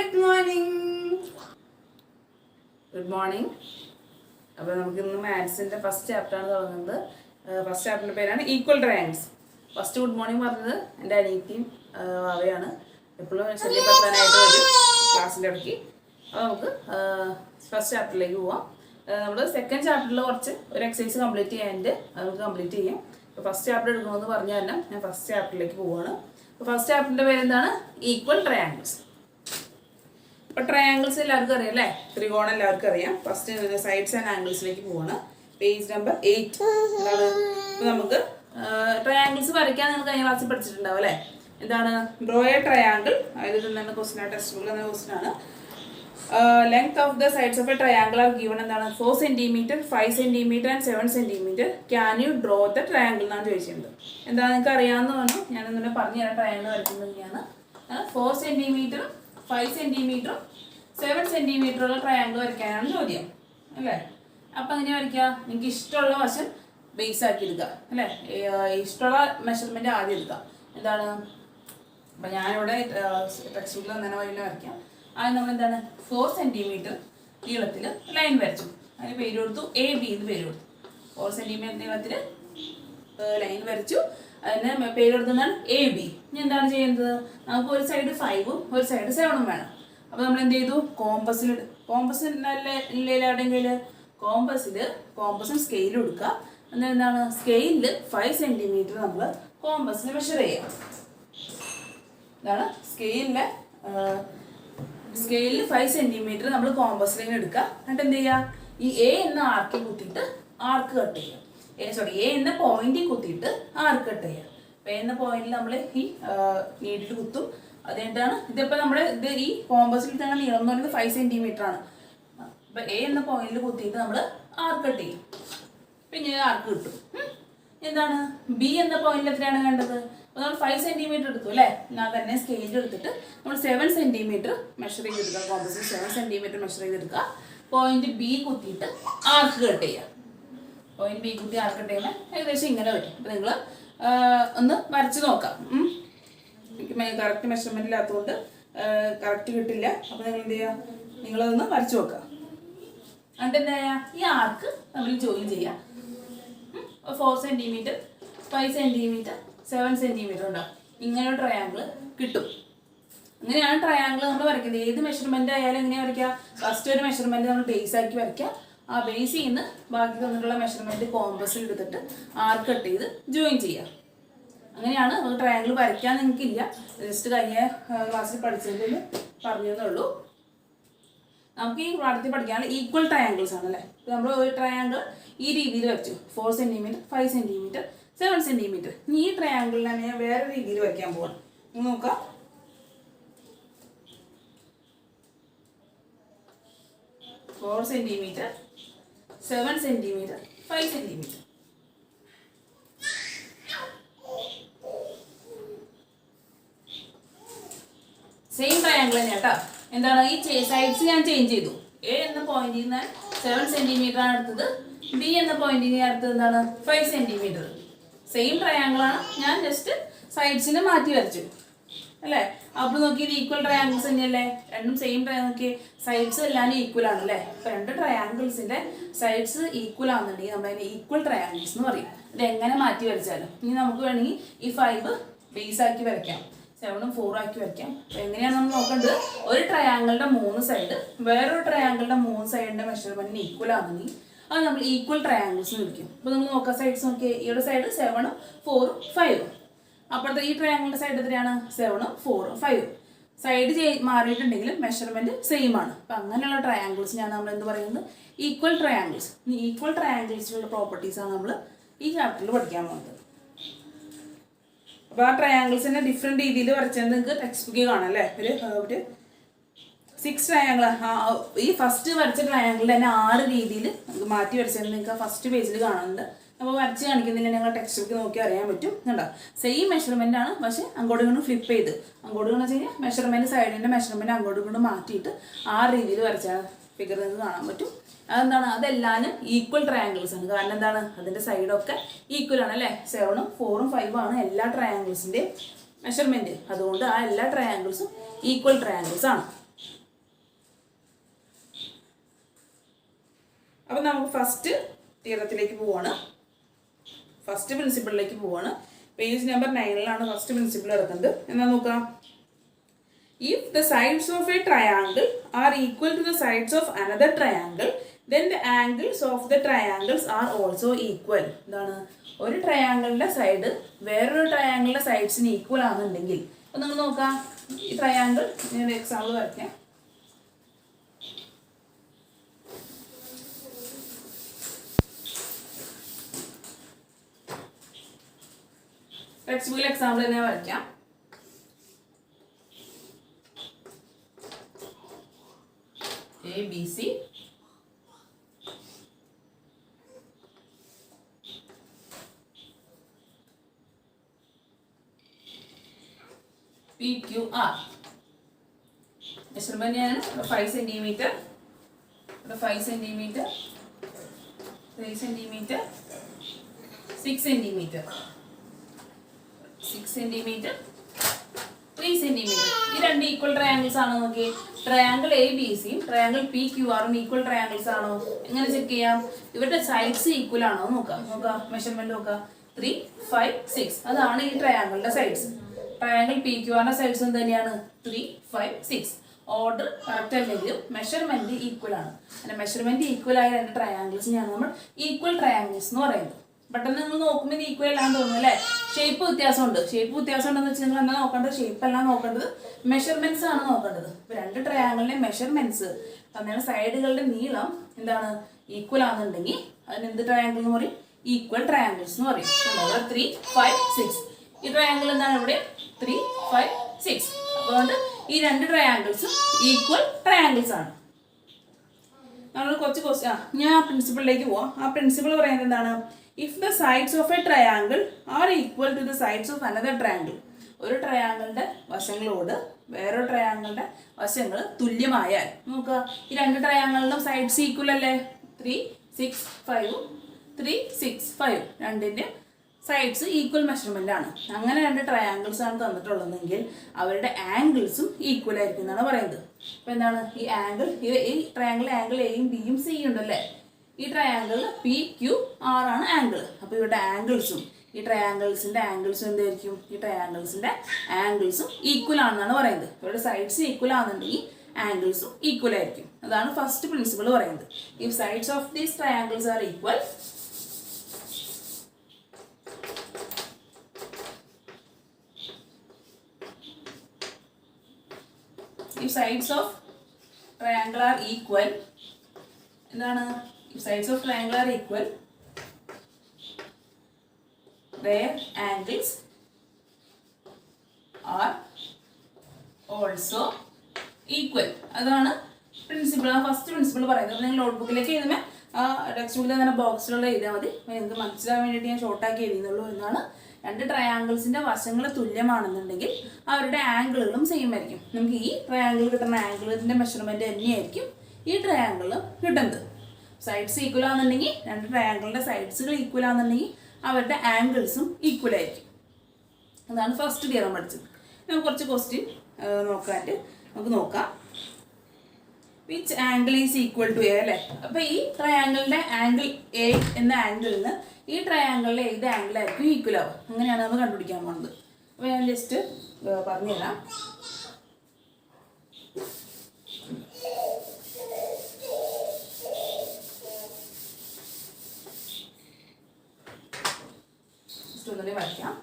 Good morning. Good morning. അപ്പോൾ നമുക്കിന്ന് മാത്സിൻ്റെ first ചാപ്റ്ററാണ് തുടങ്ങുന്നത്. ഫസ്റ്റ് ചാപ്റ്ററിൻ്റെ പേരാണ് equal triangles. First good morning പറഞ്ഞത് എൻ്റെ അനിയത്തിയും അവയാണ്. എപ്പോഴും ശല്യപ്പെടുത്താനായിട്ട് വരും ക്ലാസ്സിൻ്റെ ഇടയ്ക്ക്. അപ്പോൾ നമുക്ക് ഫസ്റ്റ് ചാപ്റ്ററിലേക്ക് പോവാം. നമ്മൾ സെക്കൻഡ് ചാപ്റ്ററിൽ കുറച്ച് ഒരു എക്സസൈസ് കംപ്ലീറ്റ് ചെയ്യാനുണ്ട്. അത് നമുക്ക് കംപ്ലീറ്റ് ചെയ്യാം. ഇപ്പോൾ ഫസ്റ്റ് ചാപ്റ്റർ എടുക്കണമെന്ന് പറഞ്ഞു തന്നെ ഞാൻ ഫസ്റ്റ് ചാപ്റ്ററിലേക്ക് പോവുകയാണ്. അപ്പോൾ ഫസ്റ്റ് ചാപ്റ്ററിൻ്റെ പേരെന്താണ്? Equal triangles. ഇപ്പോൾ ട്രയാങ്കിൾസ് എല്ലാവർക്കും അറിയാം അല്ലേ? ത്രികോണം എല്ലാവർക്കും അറിയാം. ഫസ്റ്റ് സൈഡ്സ് ആൻഡ് ആംഗിൾസിലേക്ക് പോവാണ്. Page number 8. എന്താണ് ഇപ്പോൾ നമുക്ക് ട്രയാങ്കിൾസ് വരയ്ക്കാൻ നിങ്ങൾ കഴിഞ്ഞ ക്ലാസ്സിൽ പഠിച്ചിട്ടുണ്ടാവും അല്ലേ? എന്താണ് ഡ്രോ എ ട്രയാങ്കിൾ? അതായത് എന്താണ് ക്വസ്റ്റൻ ആണ്, ടെക്സ്റ്റ് ബുക്കിൽ എന്ന ക്വസ്റ്റൻ ആണ്. Length of the sides of a triangle are given എന്താണ് 4 cm, 5 cm and 7 cm. Can you draw the triangle എന്നാണ് ചോദിച്ചിട്ടുണ്ട്. എന്താ നിങ്ങൾക്ക് അറിയാമെന്ന് പറഞ്ഞു. ഞാനൊന്നുകൂടെ പറഞ്ഞു തരാം. ട്രയാങ്കിൾ വരയ്ക്കുന്നത് എങ്ങനെയാണ്. 4 cm, 5 cm, 7 cm ഉള്ള ട്രയാങ്കിൾ വരയ്ക്കാനാണ് ചോദ്യം അല്ലേ? അപ്പം അങ്ങനെ വരയ്ക്കുക. നിങ്ങൾക്ക് ഇഷ്ടമുള്ള വശം ബേസ് ആക്കി എടുക്കുക അല്ലേ? ഇഷ്ടമുള്ള മെഷർമെൻറ്റ് ആദ്യം എടുക്കുക. എന്താണ് അപ്പം ഞാനിവിടെ ടെക്സ്റ്റ് ബുക്കിൽ തന്നെ വരയ്ക്കാം. ആദ്യം നമ്മൾ എന്താണ് 4 cm നീളത്തിൽ ലൈൻ വരച്ചു. അതിന് പേര് കൊടുത്തു AB എന്ന് പേര് കൊടുത്തു. 4 cm നീളത്തിൽ ലൈൻ വരച്ചു. അതിന് പേര് കൊടുത്തതാണ് AB. ഇനി എന്താണ് ചെയ്യുന്നത്? നമുക്ക് ഒരു സൈഡ് 5ഉം ഒരു സൈഡ് 7ഉം വേണം. അപ്പോൾ നമ്മൾ എന്ത് ചെയ്തു? കോമ്പസിലെവിടെയെങ്കിൽ കോമ്പസും സ്കെയിലും എടുക്കുക. എന്താണ് സ്കെയിലിൽ 5 cm നമ്മൾ കോമ്പസിന് മെഷർ ചെയ്യാം. ഇതാണ് സ്കെയിലിൽ 5 cm നമ്മൾ കോമ്പസിലേക്ക് എടുക്കുക. എന്നിട്ട് എന്ത് ചെയ്യുക? ഈ A എന്ന ആർക്ക് കുത്തിയിട്ട് ആർക്ക് കട്ട് ചെയ്യുക. A എന്ന പോയിന്റിൽ കുത്തിയിട്ട് ആർക്ക് കട്ട് ചെയ്യുക. അപ്പോൾ A എന്ന പോയിന്റിൽ നമ്മൾ ഈ നീഡിൽ കുത്തും. അത് കഴിഞ്ഞിട്ടാണ് ഇതിപ്പോൾ നമ്മുടെ ഈ കോമ്പസിൽ തന്നെ നീളം എന്ന് പറയുന്നത് 5 cm ആണ്. അപ്പോൾ A എന്ന പോയിന്റിൽ കുത്തിയിട്ട് നമ്മൾ ആർക്ക് കട്ട് ചെയ്യും. പിന്നെ ആർക്ക് കിട്ടും. എന്താണ് B എന്ന പോയിന്റിൽ എത്രയാണ് വേണ്ടത്? അപ്പോൾ നമ്മൾ 5 cm എടുത്തു അല്ലേ? ഞാൻ തന്നെ സ്കെയിൽ എടുത്തിട്ട് നമ്മൾ 7 cm മെഷർ ചെയ്തെടുക്കുക. കോമ്പസിൽ 7 cm മെഷർ ചെയ്തെടുക്കുക. പോയിന്റ് B കുത്തിയിട്ട് ആർക്ക് കട്ട് ചെയ്യുക. പോയിന്റ് B കുത്തി ആർക്ക് കട്ട് ചെയ്യുമ്പോൾ ഏകദേശം ഇങ്ങനെ വരും. അപ്പോൾ നിങ്ങൾ ഒന്ന് വരച്ച് നോക്കാം. എനിക്ക് കറക്റ്റ് മെഷർമെൻറ്റ് ഇല്ലാത്തതുകൊണ്ട് കറക്റ്റ് കിട്ടില്ല. അപ്പോൾ നിങ്ങൾ എന്ത് ചെയ്യുക? നിങ്ങളതൊന്ന് വരച്ച് നോക്കുക. എന്നിട്ട് എന്താ ചെയ്യുക? ഈ ആർക്ക് നമ്മൾ ജോയിൻ ചെയ്യുക. 4 cm, 5 cm, 7 cm ഉണ്ടാവും. ഇങ്ങനെ ഒരു ട്രയാങ്കിൾ കിട്ടും. അങ്ങനെയാണ് ട്രയാങ്കിൾ നമ്മൾ വരയ്ക്കുന്നത്. ഏത് മെഷർമെൻറ്റ് ആയാലും എങ്ങനെയാണ് വരയ്ക്കുക? ഫസ്റ്റ് ഒരു മെഷർമെൻറ്റ് നമ്മൾ ബേസ് ആക്കി വരയ്ക്കുക. ആ ബേസിൽ നിന്ന് ബാക്കി തന്നിട്ടുള്ള മെഷർമെൻറ്റ് കോമ്പസിൽ എടുത്തിട്ട് ആർക്ക് കട്ട് ചെയ്ത് ജോയിൻ ചെയ്യുക. അങ്ങനെയാണ് നമുക്ക് ട്രയാങ്കിൾ വരയ്ക്കാൻ. നിങ്ങൾക്കില്ല, ജസ്റ്റ് കഴിഞ്ഞ ക്ലാസ്സിൽ പഠിച്ചതിൽ പറഞ്ഞതേ ഉള്ളൂ. നമുക്ക് ഈ പാഠത്തിൽ പഠിക്കാനുള്ള ഈക്വൽ ട്രയാങ്കിൾസ് ആണ് അല്ലേ? ഇപ്പോൾ നമ്മൾ ഒരു ട്രയാങ്കിൾ ഈ രീതിയിൽ വരച്ചു. 4 cm, 5 cm, 7 cm. ഈ ട്രയാങ്കിളിനെ ഞാൻ വേറെ രീതിയിൽ വരയ്ക്കാൻ പോവാണ്. നോക്കാം. Four 4 cm, 7 cm, 5 cm. Same triangle തന്നെ കേട്ടോ. എന്താണ് ഈ സൈഡ്സ് ഞാൻ ചേഞ്ച് ചെയ്തു. A എന്ന പോയിന്റിൽ നിന്ന് 7 cm ആണ് എടുത്തത്. B എന്ന പോയിന്റിൽ നിന്ന് അടുത്തത് എന്താണ് 5 cm. സെയിം ട്രയാങ്കിൾ ആണ്. ഞാൻ ജസ്റ്റ് സൈഡ്സിനെ മാറ്റി വരച്ചു അല്ലേ? അപ്പോൾ നോക്കി ഇത് ഈക്വൽ ട്രയാങ്കിൾസ് തന്നെയല്ലേ? രണ്ടും സെയിം നോക്കി സൈഡ്സ് എല്ലാം ഈക്വൽ ആണ് അല്ലേ? അപ്പോൾ രണ്ട് ട്രയാങ്കിൾസിൻ്റെ സൈഡ്സ് ഈക്വൽ ആണെന്നുണ്ടെങ്കിൽ നമ്മൾ അതിനെ ഈക്വൽ ട്രയാങ്കിൾസ് എന്ന് പറയും. ഇത് എങ്ങനെ മാറ്റി വരച്ചാലും ഇനി നമുക്ക് വേണമെങ്കിൽ ഈ 5 ബേസ് ആക്കി വരയ്ക്കാം, 7ഉം 4ഉം ആക്കി വരയ്ക്കാം. അപ്പോൾ എങ്ങനെയാണ് നമ്മൾ നോക്കേണ്ടത്? ഒരു ട്രയാങ്കിളിൻ്റെ 3 സൈഡ് വേറൊരു ട്രയാങ്കിളിൻ്റെ 3 സൈഡിൻ്റെ മെഷർമെൻറ്റിന് ഈക്വൽ ആണെങ്കിൽ അത് നമ്മൾ ഈക്വൽ ട്രയാങ്കിൾസ് എന്ന് വിളിക്കും. അപ്പോൾ നമ്മൾ നോക്കാം സൈഡ്സ് നോക്കിയാൽ ഈയുടെ സൈഡ് 7ഉം 4ഉം 5ഉം. അപ്പോഴത്തെ ഈ ട്രയാങ്കിളിൻ്റെ സൈഡ് എത്രയാണ്? 7ഉം 4ഉം 5ഉം. സൈഡ് മാറിയിട്ടുണ്ടെങ്കിലും മെഷർമെൻറ്റ് സെയിം ആണ്. അപ്പോൾ അങ്ങനെയുള്ള ട്രയാങ്കിൾസ് ഞാൻ നമ്മൾ എന്ത് പറയുന്നത്? Equal triangles. ഈ ഈക്വൽ ട്രയാങ്കിൾസിലുള്ള പ്രോപ്പർട്ടീസാണ് നമ്മൾ ഈ ചാപ്റ്ററിൽ പഠിക്കാൻ പോകുന്നത്. അപ്പോൾ ആ ട്രയാങ്കിൾസിനെ ഡിഫറെൻറ്റ് രീതിയിൽ വരച്ചാൽ നിങ്ങൾക്ക് ടെക്സ്റ്റ് ബുക്കിൽ കാണാം അല്ലേ? ഒരു 6 ട്രയാങ്കിൾ. ഈ ഫസ്റ്റ് വരച്ച ട്രയാങ്കിൾ തന്നെ 6 രീതിയിൽ നമുക്ക് മാറ്റി വരച്ചാൽ നിങ്ങൾക്ക് ഫസ്റ്റ് പേജിൽ കാണുന്നുണ്ട്. അപ്പോൾ വരച്ച് കാണിക്കുന്നില്ല, ഞങ്ങൾ ടെക്സ്റ്റ് ബുക്ക് നോക്കി അറിയാൻ പറ്റും. കണ്ടോ? സെയിം മെഷർമെൻ്റ് ആണ്, പക്ഷേ അങ്ങോട്ടും ഇങ്ങോട്ടും ഫ്ലിപ്പ് ചെയ്ത് അങ്ങോട്ടും വെച്ച് കഴിഞ്ഞാൽ മെഷർമെൻറ്റ് സൈഡിൻ്റെ മെഷർമെൻറ്റ് അങ്ങോട്ടും ഇങ്ങോട്ടും മാറ്റിയിട്ട് 6 രീതിയിൽ വരച്ചാൽ ഫിഗർ നിങ്ങൾക്ക് കാണാൻ പറ്റും. അതെന്താണ്? അതെല്ലാവരും ഈക്വൽ ട്രയാങ്കിൾസ് ആണ്. കാരണം എന്താണ്? അതിൻ്റെ സൈഡൊക്കെ ഈക്വൽ ആണ് അല്ലേ? 7ഉം 4ഉം 5ഉം ആണ് എല്ലാ ട്രയാങ്കിൾസിൻ്റെയും മെഷർമെൻറ്റ്. അതുകൊണ്ട് ആ എല്ലാ ട്രയാങ്കിൾസും ഈക്വൽ ട്രയാങ്കിൾസ് ആണ്. അപ്പം നമുക്ക് ഫസ്റ്റ് തിയറത്തിലേക്ക് പോവാണ്, ഫസ്റ്റ് പ്രിൻസിപ്പിളിലേക്ക് പോവാണ്. പേജ് നമ്പർ 9 ഫസ്റ്റ് പ്രിൻസിപ്പിൾ കിടക്കുന്നത്. എന്നാ നോക്കാം. If the sides of a triangle are equal to the sides of another triangle, then the angles of the triangles are also equal. എന്താണ്, ഒരു ട്രയാങ്കിളിൻ്റെ സൈഡ് വേറൊരു ട്രയാങ്കിളിൻ്റെ സൈഡ്സിന് ഈക്വൽ ആണെന്നുണ്ടെങ്കിൽ, അപ്പോൾ നിങ്ങൾ നോക്കാം ഈ ട്രയാങ്കിൾ, ഞാൻ എക്സാമ്പിൾ വരയ്ക്കാം. ടെക്സ്റ്റ് ബുക്കിൽ എക്സാമ്പിൾ തന്നെ വരയ്ക്കാം. ABC PQR. മെഷർമെന്റ് ആണ് 5 centimetre, 5 centimetre, 3 centimetre, 6 centimetre, 6 centimetre, 3 centimetre. ഈ രണ്ട് ഈക്വൽ ട്രയാങ്കിൾസ് ആണോ നോക്കി. Triangle ABC triangle PQR equal triangles ആണോ? എങ്ങനെ ചെക്ക് ചെയ്യാം? ഇവരുടെ സൈഡ്സ് ഈക്വൽ ആണോ നോക്കാം. മെഷർമെന്റ് നോക്കാം. 3, 5, 6 അതാണ് ഈ ട്രയാങ്കിളിന്റെ സൈഡ്സ്. ട്രയാങ്കിൾ PQRന്റെ സൈഡ്സ് എന്ത് തന്നെയാണ്? 3, 5, 6. ഓർഡർ കറക്റ്റ് അല്ലെങ്കിലും മെഷർമെന്റ് ഈക്വൽ ആണ്. അങ്ങനെ മെഷർമെന്റ് ഈക്വൽ ആയ രണ്ട് ട്രയാങ്കിൾസിനെയാണ് നമ്മൾ ഈക്വൽ ട്രയാങ്കിൾസ് എന്ന് പറയുന്നത്. പെട്ടെന്ന് നിങ്ങൾ നോക്കുമ്പോൾ ഇത് ഈക്വൽ അല്ലാന്ന് തോന്നുന്നു അല്ലേ? ഷേപ്പ് വ്യത്യാസമുണ്ട്. ഷേപ്പ് വ്യത്യാസം ഉണ്ടെന്ന് വെച്ചാൽ നിങ്ങൾ എന്താ നോക്കേണ്ടത്? ഷേപ്പ് എല്ലാം നോക്കേണ്ടത് മെഷർമെന്റ്സ് ആണ് നോക്കേണ്ടത്. ഇപ്പൊ രണ്ട് ട്രയാങ്കിളിന്റെ മെഷർമെന്റ്സ് തന്നെയാണ്, സൈഡുകളുടെ നീളം എന്താണ് ഈക്വൽ ആണെന്നുണ്ടെങ്കിൽ അതിന് എന്ത് ട്രയാങ്കിൾ എന്ന് പറയും? ഈക്വൽ ട്രയാങ്കിൾസ് എന്ന് പറയും. 3, 5, 6 ഈ ട്രയാങ്കിൾ എന്താണ് ഇവിടെ? 3, 5, 6. അതുകൊണ്ട് ഈ രണ്ട് ട്രയാങ്കിൾസും ഈക്വൽ ട്രയാങ്കിൾസ് ആണ്. നമ്മൾ കുറച്ച് ക്വസ്റ്റ്യൻ ഞാൻ ആ പ്രിൻസിപ്പിളിലേക്ക് പോവാം. ആ പ്രിൻസിപ്പിൾ പറയുന്നത് എന്താണ്? If the sides of a triangle are equal to the sides of another triangle, ഒരു ട്രയാങ്കിളിന്റെ വശങ്ങളോട് വേറൊരു ട്രയാങ്കിളിന്റെ വശങ്ങൾ തുല്യമായാൽ, നോക്കുക ഈ രണ്ട് ട്രയാങ്കിളിലും സൈഡ്സ് ഈക്വൽ അല്ലേ? 3, 6, 5, 3, 6, 5 രണ്ടിന്റെ സൈഡ്സ് ഈക്വൽ മെഷർമെന്റ് ആണ്. അങ്ങനെ രണ്ട് ട്രയാങ്കിൾസ് ആണ് തന്നിട്ടുള്ളതെങ്കിൽ അവരുടെ ആംഗിൾസും ഈക്വൽ ആയിരിക്കും എന്നാണ് പറയുന്നത്. അപ്പൊ എന്താണ് ഈ ആംഗിൾ? ഈ ട്രയാങ്കിൾ ആംഗിൾ എയും ബിയും സി ഉണ്ടല്ലേ? ഈ ട്രയാങ്കിളിൽ PQR ആണ് ആംഗിൾ. അപ്പോൾ ഇവരുടെ ആംഗിൾസും ഈ ട്രയാങ്കിൾസിന്റെ ആംഗിൾസും എന്തായിരിക്കും? ഈ ട്രയാങ്കിൾസിന്റെ ആംഗിൾസും ഈക്വൽ ആണെന്നാണ് പറയുന്നത്. ഇവരുടെ സൈഡ്സ് ഈക്വൽ ആണെന്നുണ്ടെങ്കിൽ ആംഗിൾസും ഈക്വൽ ആയിരിക്കും. അതാണ് ഫസ്റ്റ് പ്രിൻസിപ്പിൾ പറയുന്നത്. If sides of these triangles are equal, if sides of triangle are equal, എന്താണ്? If sides of triangle are equal, their angles are also equal. അതാണ് പ്രിൻസിപ്പിൾ, ആ ഫസ്റ്റ് പ്രിൻസിപ്പിൾ പറയുന്നത്. നിങ്ങൾ നോട്ട്ബുക്കിലേക്ക് എഴുതുമ്പോൾ ആ ടെക്സ്റ്റ് ബുക്കിൽ അങ്ങനെ ബോക്സിലുള്ള എഴുതിയാൽ മതി. നിങ്ങൾക്ക് മനസ്സിലാൻ വേണ്ടിയിട്ട് ഞാൻ ഷോർട്ടാക്കി എഴുതുന്നുള്ളൂ എന്നാണ്. രണ്ട് ട്രയാങ്കിൾസിന്റെ വശങ്ങൾ തുല്യമാണെന്നുണ്ടെങ്കിൽ അവരുടെ ആംഗിളുകളും സെയിം ആയിരിക്കും. നമുക്ക് ഈ ട്രയാങ്കിൾ കിട്ടുന്ന ആംഗിളിന്റെ മെഷർമെന്റ് തന്നെയായിരിക്കും ഈ ട്രയാങ്കിളും കിട്ടുന്നത്. സൈഡ്സ് ഈക്വൽ ആണെന്നുണ്ടെങ്കിൽ രണ്ട് ട്രയാങ്കിളിന്റെ സൈഡ്സുകൾ ഈക്വൽ ആണെന്നുണ്ടെങ്കിൽ അവരുടെ ആംഗിൾസും ഈക്വൽ ആയിരിക്കും. അതാണ് ഫസ്റ്റ് തിയറം പഠിച്ചത്. നമുക്ക് കുറച്ച് ക്വസ്റ്റ്യൻ നോക്കാനായിട്ട് നമുക്ക് നോക്കാം. Which angle is equal to A അല്ലേ? അപ്പൊ ഈ ട്രയാങ്കിളിന്റെ ആംഗിൾ എ എന്ന ആംഗിളിന് ഈ ട്രയാങ്കിളിലെ ഏത് ആംഗിൾ ആയിരിക്കും ഈക്വൽ ആവുക? അങ്ങനെയാണ് നമ്മൾ കണ്ടുപിടിക്കാൻ പോകുന്നത്. അപ്പോൾ ഞാൻ ജസ്റ്റ് പറഞ്ഞുതരാം. ജസ്റ്റ് ഒന്നുകൂടി വരയ്ക്കാം.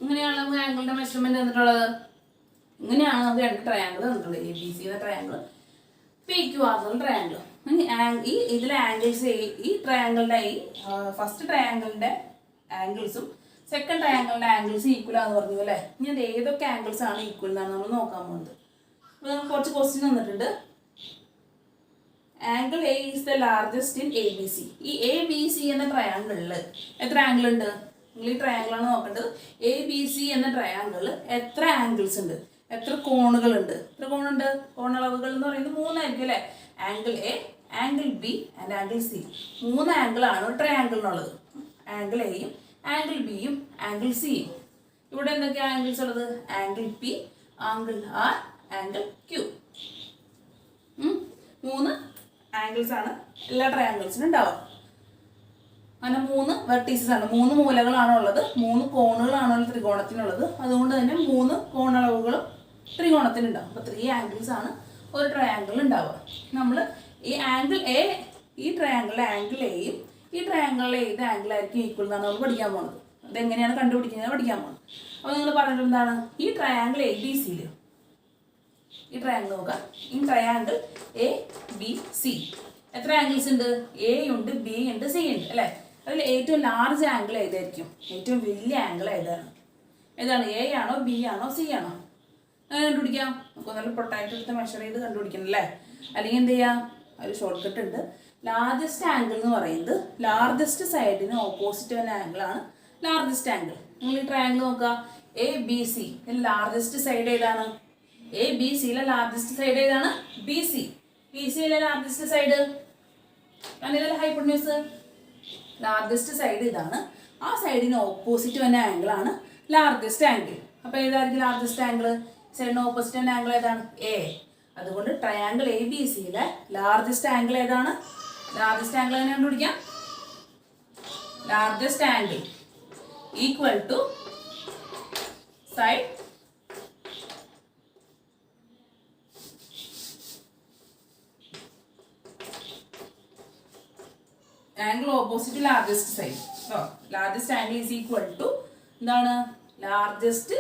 ഇങ്ങനെയാണ് നമുക്ക് ആംഗിളിന്റെ മെഷർമെന്റ് തന്നിട്ടുള്ളത്. ഇങ്ങനെയാണ് നമുക്ക് രണ്ട് ട്രയാങ്കിൾ തന്നിട്ടുള്ളത്. ABC എന്ന ട്രയാങ്കിൾ, PQR എന്ന ട്രയാങ്കിൾ. ഈ ഇതിലെ ആംഗിൾസ് ഈ ട്രയാങ്കിളിന്റെ ഈ ഫസ്റ്റ് ട്രയാങ്കിളിന്റെ ആംഗിൾസും സെക്കൻഡ് ട്രയാങ്കിളിന്റെ ആംഗിൾസ് ഈക്വൽ ആണെന്ന് പറഞ്ഞു അല്ലേ? ഇനി അത് ഏതൊക്കെ ആംഗിൾസ് ആണ് ഈക്വൽ എന്നാണ് നമ്മൾ നോക്കാൻ പോകുന്നത്. അപ്പോൾ നമുക്ക് കുറച്ച് ക്വസ്റ്റ്യൻ തന്നിട്ടുണ്ട്. Angle A is the largest in A B C. ഈ എ ബി സി എന്ന ട്രയാങ്കിളിൽ എത്ര ആംഗിൾ ഉണ്ട്? നിങ്ങൾ ഈ ട്രയാങ്കിളാണ് നോക്കേണ്ടത്. എ ബി സി എന്ന ട്രയാങ്കിളിൽ എത്ര ആംഗിൾസ് ഉണ്ട്, എത്ര കോണുകളുണ്ട്? എത്ര കോണുണ്ട്? കോണളവുകൾ എന്ന് പറയുന്നത് 3 ആയിരിക്കും അല്ലേ? Angle A, angle B and angle C. 3 ആംഗിളാണ് ഒരു ട്രയാങ്കിളിനുള്ളത്. ആംഗിൾ എയും ആംഗിൾ ബിയും ആംഗിൾ സിയും. ഇവിടെ എന്തൊക്കെയാണ് ആംഗിൾസ് ഉള്ളത്? Angle P, angle R, angle Q. 3 angles ആണ് എല്ലാ ട്രയാങ്കിൾസിനും ഉണ്ടാവുക. അങ്ങനെ 3 വെർട്ടീസസ് ആണ്, 3 മൂലകളാണ് ഉള്ളത്, 3 കോണുകളാണ് ത്രികോണത്തിനുള്ളത്. അതുകൊണ്ട് തന്നെ 3 കോണളവുകളും ത്രികോണത്തിനുണ്ടാവും. അപ്പോൾ 3 ആംഗിൾസ് ആണ് ഒരു ട്രയാങ്കിൾ ഉണ്ടാവുക. നമ്മൾ ഈ ആംഗിൾ എ, ഈ ട്രയാങ്കിളിലെ ആംഗിൾ എയും ഈ ട്രയാങ്കിളിലെ ഏത് ആംഗിളായിരിക്കും ഈക്വൽ എന്നാണ് നമ്മൾ പഠിക്കാൻ പോകുന്നത്. അതെങ്ങനെയാണ് കണ്ടുപിടിക്കുന്നത് പഠിക്കാൻ പോകുന്നത്. അപ്പോൾ നിങ്ങൾ പറഞ്ഞിട്ട് എന്താണ്, ഈ ട്രയാങ്കിൾ എ ബി സിയിൽ, ഈ ട്രയാങ്കിൾ നോക്കുക, ഈ ട്രയാങ്കിൾ എ ബി സി എത്ര ആംഗിൾസ് ഉണ്ട്? എ ഉണ്ട്, ബി ഉണ്ട്, സി ഉണ്ട് അല്ലേ? അതിൽ ഏറ്റവും ലാർജ് ആംഗിൾ ഏതായിരിക്കും? ഏറ്റവും വലിയ ആംഗിൾ ഏതാണ്? ഏതാണ്? എ ആണോ, ബി ആണോ, സി ആണോ? അങ്ങനെ കണ്ടുപിടിക്കാം. നമുക്ക് നല്ല പ്രൊട്ടക്റ്റ് എടുത്ത് മെഷർ ചെയ്ത് കണ്ടുപിടിക്കണം അല്ലേ? അല്ലെങ്കിൽ എന്ത് ചെയ്യാം, ഒരു ഷോർട്ട് കട്ട് ഉണ്ട്. ലാർജസ്റ്റ് ആംഗിൾ എന്ന് പറയുന്നത് ലാർജസ്റ്റ് സൈഡിന് ഓപ്പോസിറ്റ് വരുന്ന ആംഗിളാണ് ലാർജസ്റ്റ് ആംഗിൾ. നിങ്ങൾ ഈ ട്രയാങ്കിൾ നോക്കുക, A B C, largest side ഏതാണ്? എ ബി സിയിലെ ലാർജസ്റ്റ് സൈഡ് ഏതാണ്? B C. ബി സിയിലെ ലാർജസ്റ്റ് സൈഡ് അതിലെ ഹൈപ്പോട്ടന്യൂസ്, ലാർജസ്റ്റ് സൈഡ് ഇതാണ്. ആ സൈഡിന് ഓപ്പോസിറ്റ് വരുന്ന ആംഗിളാണ് ലാർജസ്റ്റ് ആംഗിൾ. അപ്പോൾ ഏതായിരിക്കും ലാർജസ്റ്റ് ആംഗിൾ? സൈഡിന് ഓപ്പോസിറ്റ് വരുന്ന ആംഗിൾ ഏതാണ്? എ. അതുകൊണ്ട് ട്രയാങ്കിൾ എ ബി സിയിലെ ലാർജസ്റ്റ് ആംഗിൾ ഏതാണ്? ലാർജസ്റ്റ് ആംഗിൾ എങ്ങനെ കണ്ടുപിടിക്കാം? Largest angle equal to side angle opposite largest side. Largest angle is equal to എന്താണ്? Largest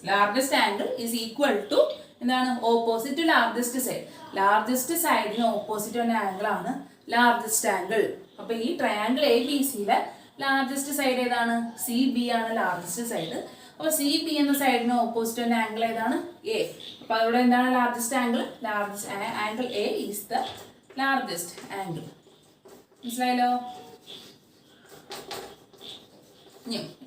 largest angle is equal to എന്താണ്? Opposite largest side. ലാർജസ്റ്റ് സൈഡിന് opposite വന്ന angle ആണ് largest angle. അപ്പൊ ഈ ട്രയാങ്കിൾ എ ബി സിയിലെ largest side ഏതാണ്? C B ആണ് ലാർജസ്റ്റ് സൈഡ്. അപ്പോൾ സി ബി എന്ന സൈഡിന് ഓപ്പോസിറ്റ് വന്ന ആംഗിൾ ഏതാണ്? എ. അപ്പോൾ അവിടെ എന്താണ് largest angle? Largest angle A is the largest angle. മനസ്സിലായല്ലോ?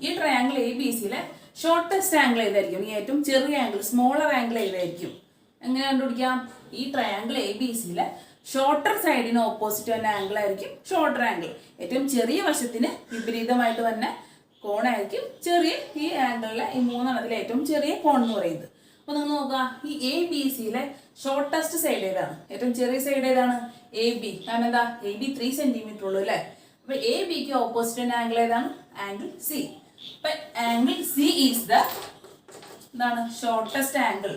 ഈ ട്രയാങ്കിൾ എ ബി സിയിലെ ഷോർട്ടസ്റ്റ് ആംഗിൾ ഏതായിരിക്കും? ഈ ഏറ്റവും ചെറിയ ആംഗിൾ, സ്മോളർ ആംഗിൾ ഏതായിരിക്കും? എങ്ങനെ കണ്ടുപിടിക്കാം? ഈ ട്രയാങ്കിൾ എ ബി സിയിലെ ഷോർട്ടർ സൈഡിന് ഓപ്പോസിറ്റ് വന്ന ആംഗിൾ ആയിരിക്കും ഷോർട്ടർ ആംഗിൾ. ഏറ്റവും ചെറിയ വശത്തിന് വിപരീതമായിട്ട് വന്ന കോണായിരിക്കും ചെറിയ, ഈ ആംഗിളിലെ ഈ 3 ഏറ്റവും ചെറിയ കോൺ എന്ന് പറയുന്നത്. അപ്പോൾ നിങ്ങൾ നോക്കുക, ഈ എ ബി സിയിലെ ഷോർട്ടസ്റ്റ് സൈഡ് ഏതാണ്? ഏറ്റവും ചെറിയ സൈഡ് ഏതാണ്? A B. കാരണം എന്താ? എ ബി 3 സെന്റിമീറ്റർ ഉള്ളൂ അല്ലേ? അപ്പോൾ എ ബിക്ക് ഓപ്പോസിറ്റ് വന്ന ആംഗിൾ ഏതാണ്? Angle C. അപ്പൊ ആംഗിൾ സി ഈസ് ദ എന്താണ്? Shortest angle.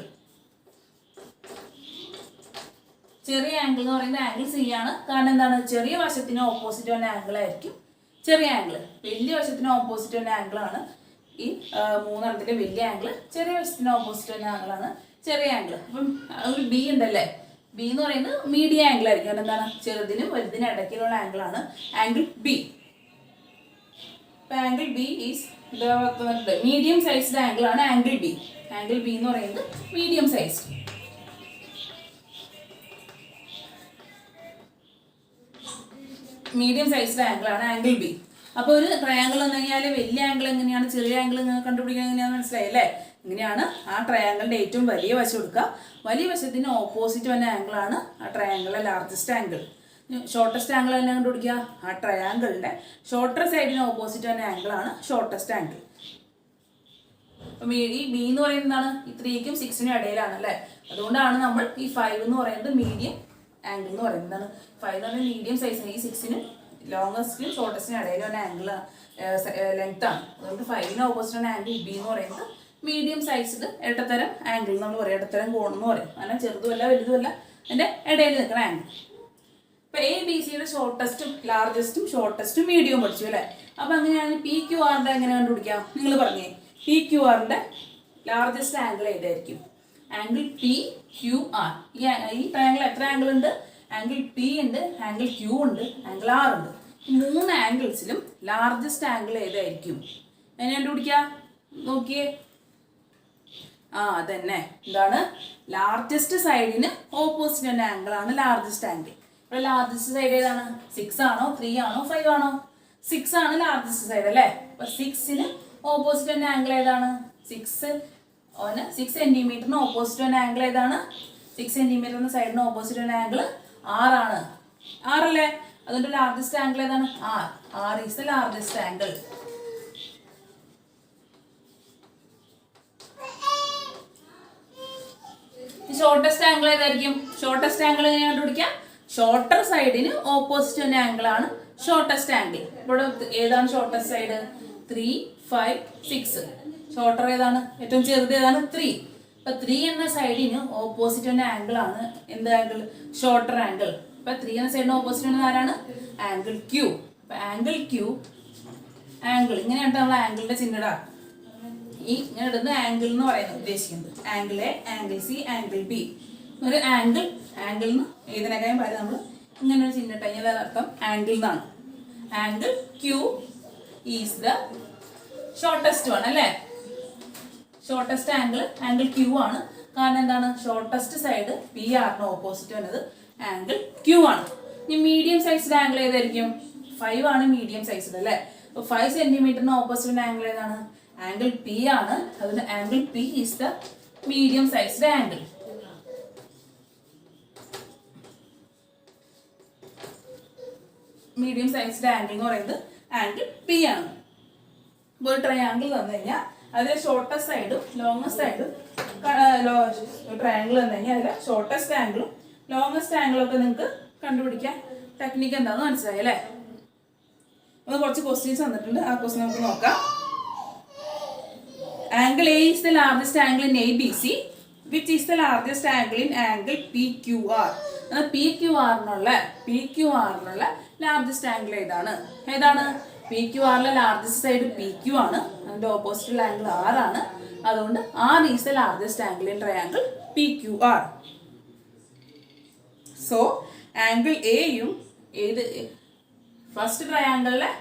ചെറിയ ആംഗിൾ എന്ന് പറയുന്നത് ആംഗിൾ സി ആണ്. കാരണം എന്താണ്? ചെറിയ വശത്തിന് ഓപ്പോസിറ്റ് വന്ന ആംഗിൾ ആയിരിക്കും ചെറിയ ആംഗിൾ. വലിയ വശത്തിന് ഓപ്പോസിറ്റ് വന്ന ആംഗിൾ ആണ് ഈ 3 വലിയ ആംഗിൾ. ചെറിയ വശത്തിന് ഓപ്പോസിറ്റ് വന്ന ആംഗിൾ ആണ് ചെറിയ ആംഗിൾ. അപ്പം ഒരു ബി ഉണ്ടല്ലേ, ബി എന്ന് പറയുന്നത് മീഡിയം ആംഗിൾ ആയിരിക്കും. കാരണം എന്താണ്? ചെറുതിനും വലുതിനും ഇടയ്ക്കുള്ള ആംഗിൾ ആണ് angle B. Angle B is medium sized angle ആണ് ആംഗിൾ ബി. ആംഗിൾ ബി എന്ന് പറയുന്നത് medium size. Medium sized angle ആണ് ആംഗിൾ ബി. അപ്പോൾ ഒരു ട്രയാങ്കിൾ എന്ന് കഴിഞ്ഞാൽ വലിയ ആംഗിൾ എങ്ങനെയാണ്, ചെറിയ ആംഗിൾ കണ്ടുപിടിക്കാൻ എങ്ങനെയാണെന്ന് മനസ്സിലായല്ലേ? ഇങ്ങനെയാണ് ആ ട്രയാങ്കിളിന്റെ ഏറ്റവും വലിയ വശം എടുക്കുക. വലിയ വശത്തിന് ഓപ്പോസിറ്റ് വന്ന ആംഗിൾ ആണ് ആ ട്രയാങ്കിളിലെ ലാർജസ്റ്റ് ആംഗിൾ. ഷോർട്ടസ്റ്റ് ആംഗിൾ തന്നെ കണ്ടുപിടിക്കുക. ആ ട്രയാങ്കിളിന്റെ ഷോർട്ടർ സൈഡിന് ഓപ്പോസിറ്റ് വന്ന ആംഗിൾ ആണ് ഷോർട്ടസ്റ്റ് ആംഗിൾ. അപ്പം ഈ ബി എന്ന് പറയുന്നത് എന്താണ്? ഈ 3ക്കും 6നും ഇടയിലാണ് അല്ലേ? അതുകൊണ്ടാണ് നമ്മൾ ഈ 5 എന്ന് പറയുന്നത് മീഡിയം ആംഗിൾ എന്ന് പറയുന്നത്. എന്താണ്? 5 എന്ന് പറയുന്നത് മീഡിയം സൈസിന്, ഈ 6നും ലോങ്ങസ്റ്റിനും ഷോർട്ടസ്റ്റിനും ഇടയിൽ വന്ന ആംഗിൾ ലെങ്ത് ആണ്. അതുകൊണ്ട് 5ന് ഓപ്പോസിറ്റ് വന്ന ആംഗിൾ ബി എന്ന് പറയുന്നത് മീഡിയം സൈസ്ഡ് ഇടത്തരം ആംഗിൾ നമ്മൾ പറയും, ഇടത്തരം കോൺ എന്ന് പറയും. അങ്ങനെ ചെറുതുമല്ല വലുതുമല്ല, അതിൻ്റെ ഇടയിൽ നിൽക്കുന്ന ആംഗിൾ. ഇപ്പൊ എ ബി സിയുടെ ഷോർട്ടസ്റ്റും ലാർജസ്റ്റും ഷോർട്ടസ്റ്റും മീഡിയവും പഠിച്ചു അല്ലേ? അപ്പൊ അങ്ങനെയാണെങ്കിൽ പി ക്യു ആറിന്റെ എങ്ങനെ കണ്ടുപിടിക്കാം? നിങ്ങൾ പറഞ്ഞേ, പി ക്യു ആറിന്റെ ലാർജസ്റ്റ് ആംഗിൾ ഏതായിരിക്കും? Angle P Q R. ഈ ട്രയാങ്കിൾ എത്ര ആംഗിൾ ഉണ്ട്? ആംഗിൾ പി ഉണ്ട്, ആംഗിൾ ക്യൂ ഉണ്ട്, ആംഗിൾ ആർ ഉണ്ട്. ഈ 3 ആംഗിൾസിലും ലാർജസ്റ്റ് ആംഗിൾ ഏതായിരിക്കും? എങ്ങനെ കണ്ടുപിടിക്കുക? നോക്കിയേ. അതന്നെ, എന്താണ്? ലാർജസ്റ്റ് സൈഡിന് ഓപ്പോസിറ്റ് തന്നെ ആംഗിൾ ആണ് ലാർജസ്റ്റ് ആംഗിൾ. ഇവിടെ ലാർജസ്റ്റ് സൈഡ് ഏതാണ്? 6 ആണോ 3 ആണോ 5 ആണോ? 6 ആണ് ലാർജസ്റ്റ് സൈഡ് അല്ലേ? അപ്പൊ 6ന് ഓപ്പോസിറ്റ് തന്നെ ആംഗിൾ ഏതാണ്? 6 സെന്റിമീറ്ററിന് ഓപ്പോസിറ്റ് തന്നെ ആംഗിൾ ഏതാണ്? 6 സെന്റിമീറ്ററിന് സൈഡിന് ഓപ്പോസിറ്റ് തന്നെ ആംഗിൾ 6 ആണ്. 6 അല്ലേ? അതുകൊണ്ട് ലാർജസ്റ്റ് ആംഗിൾ ഏതാണ്? R is the largest angle. Shortest angle ഏതായിരിക്കും? ഷോർട്ടസ്റ്റ് ആംഗിൾ എങ്ങനെയാണ് കണ്ടുപിടിക്കുക? ഷോർട്ടർ സൈഡിന് ഓപ്പോസിറ്റ് തന്നെ ആംഗിൾ ആണ് ഷോർട്ടസ്റ്റ് ആംഗിൾ. ഇവിടെ ഏതാണ് ഷോർട്ടസ്റ്റ് സൈഡ്? 3, 5, 6. ഷോർട്ടർ ഏതാണ്? ഏറ്റവും ചെറുത് ഏതാണ്? 3. അപ്പൊ 3 എന്ന സൈഡിന് ഓപ്പോസിറ്റ് തന്നെ ആംഗിൾ ആണ് എന്ത് ആംഗിൾ? Shorter angle. അപ്പൊ 3 എന്ന സൈഡിന് ഓപ്പോസിറ്റ് തന്നെ ആരാണ്? Angle Q. അപ്പൊ ആംഗിൾ ക്യൂ ആംഗിൾ ഇങ്ങനെയാണ് നമ്മൾ ആംഗിളിന്റെ ചിഹ്നടാ. ഈ ഇങ്ങനെ ഇടുന്ന ആംഗിൾ എന്ന് പറയുന്നത് ഉദ്ദേശിക്കുന്നത് angle A, angle C, angle B. ഒരു ആംഗിൾ എന്ന് എഴുതിനേക്കാളും പകരം നമ്മൾ ഇങ്ങനെ ഒരു ചിഹ്നം ഇട്ട് കഴിഞ്ഞാൽ അർത്ഥം ആംഗിൾ എന്നാണ്. Angle Q is the shortest one അല്ലേ? ഷോർട്ടസ്റ്റ് ആംഗിൾ ക്യൂ ആണ്. കാരണം എന്താണ്? ഷോർട്ടസ്റ്റ് സൈഡ് പി ആറിന് ഓപ്പോസിറ്റ് വരുന്നത് ആംഗിൾ ക്യൂ ആണ്. ഇനി മീഡിയം സൈസ്ഡ് ആംഗിൾ ഏതായിരിക്കും? 5 ആണ് മീഡിയം സൈസ്ഡ് അല്ലേ? അപ്പൊ 5 സെന്റിമീറ്ററിന് ഓപ്പോസിറ്റ് ആംഗിൾ ഏതാണ്? ആംഗിൾ പി ആണ്. അതുകൊണ്ട് angle P is the medium sized angle. Medium sized angle എന്ന് പറയുന്നത് ആംഗിൾ പി ആണ്. ഒരു ട്രയാംഗിൾ തന്നു കഴിഞ്ഞാൽ അതിലെ ഷോർട്ടസ്റ്റ് സൈഡും ലോങ്ങസ്റ്റ് സൈഡും ട്രയാംഗിൾ തന്നു കഴിഞ്ഞാൽ അതിലെ ഷോർട്ടസ്റ്റ് ആംഗിളും ലോങ്ങസ്റ്റ് ആംഗിളും ഒക്കെ നിങ്ങൾക്ക് കണ്ടുപിടിക്കാൻ ടെക്നിക്ക് എന്താണെന്ന് മനസ്സിലായി അല്ലേ? അപ്പോൾ കുറച്ച് ക്വസ്റ്റ്യൻസ് തന്നിട്ടുണ്ട്. ആ ക്വസ്റ്റ്യൻ നമുക്ക് നോക്കാം. Angle A is the largest angle in ABC. Which is the largest angle in angle PQR? PQR നുള്ള ലാർജസ്റ്റ് ആംഗിൾ ഏതാണ്? PQRലെ ലാർജസ്റ്റ് സൈഡ് PQ ആണ്. അതിന്റെ ഓപ്പോസിറ്റ് ആംഗിൾ R ആണ്. അതുകൊണ്ട് R is the largest angle in triangle PQR. So angle A യും ഏത് first ട്രയാംഗിളിലെ